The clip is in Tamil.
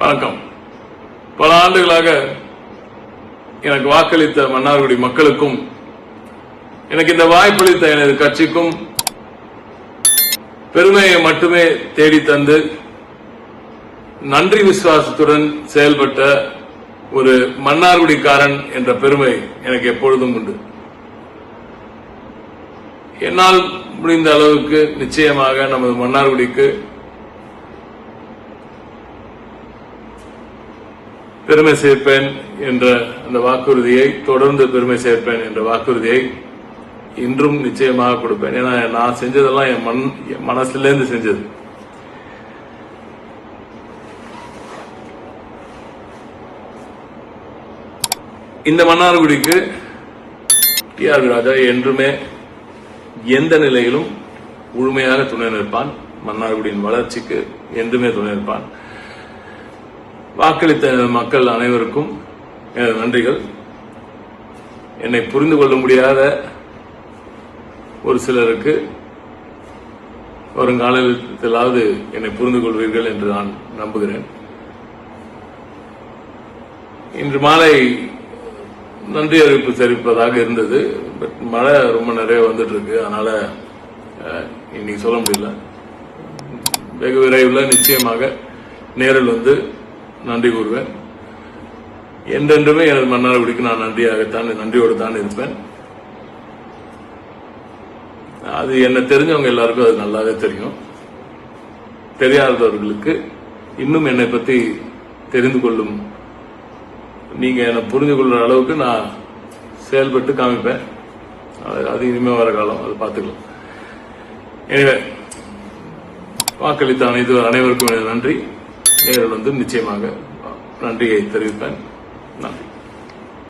வணக்கம். பல ஆண்டுகளாக எனக்கு வாக்களித்த மன்னார்குடி மக்களுக்கும் எனக்கு இந்த வாய்ப்பளித்த எனது கட்சிக்கும் பெருமையை மட்டுமே தேடி தந்து நன்றி விசுவாசத்துடன் செயல்பட்ட ஒரு மன்னார்குடிக்காரன் என்ற பெருமை எனக்கு எப்பொழுதும் உண்டு. என்னால் முடிந்த அளவுக்கு நிச்சயமாக நமது மன்னார்குடிக்கு பெருமை சேர்ப்பேன் என்ற அந்த வாக்குறுதியை, தொடர்ந்து பெருமை சேர்ப்பேன் என்ற வாக்குறுதியை இன்றும் நிச்சயமாக கொடுப்பேன். ஏன்னா நான் செஞ்சதெல்லாம் என் மனசுலேருந்து செஞ்சது. இந்த மன்னார்குடிக்கு டி.ஆர். ராஜா என்றுமே எந்த நிலையிலும் முழுமையாக துணை நிற்பான். மன்னார்குடியின் வளர்ச்சிக்கு என்றுமே துணை நிற்பான். வாக்களித்த மக்கள் அனைவருக்கும் எனது நன்றிகள். என்னை புரிந்து கொள்ள முடியாத ஒரு சிலருக்கு வருங்காலத்திலாவது என்னை புரிந்து கொள்வீர்கள் என்று நான் நம்புகிறேன். இன்று மாலை நன்றி அறிவிப்பு தெரிவிப்பதாக இருந்தது. பட் மழை ரொம்ப நிறைய வந்துட்டு இருக்கு. அதனால இன்னைக்கு சொல்ல முடியல. வெகு விரைவில் நிச்சயமாக நேரில் வந்து நன்றி கூறுவேன். என்றென்றுமே எனது மன்னார்குடிக்கு நான் நன்றியோடு தான் இருப்பேன். அது என்ன தெரிஞ்சவங்க எல்லாருக்கும் அது நல்லாவே தெரியும். தெரியாதவர்களுக்கு இன்னும் என்னை பத்தி தெரிந்து கொள்ளும், நீங்க என்னை புரிந்து கொள்ற அளவுக்கு நான் செயல்பட்டு காமிப்பேன். அது இனிமே வர காலம், அது பார்த்துக்கலாம். எனவே வாக்களித்த அனைவருக்கும் நன்றி. நேரில் வந்து நிச்சயமாக நன்றியை தெரிவிப்பேன். நன்றி.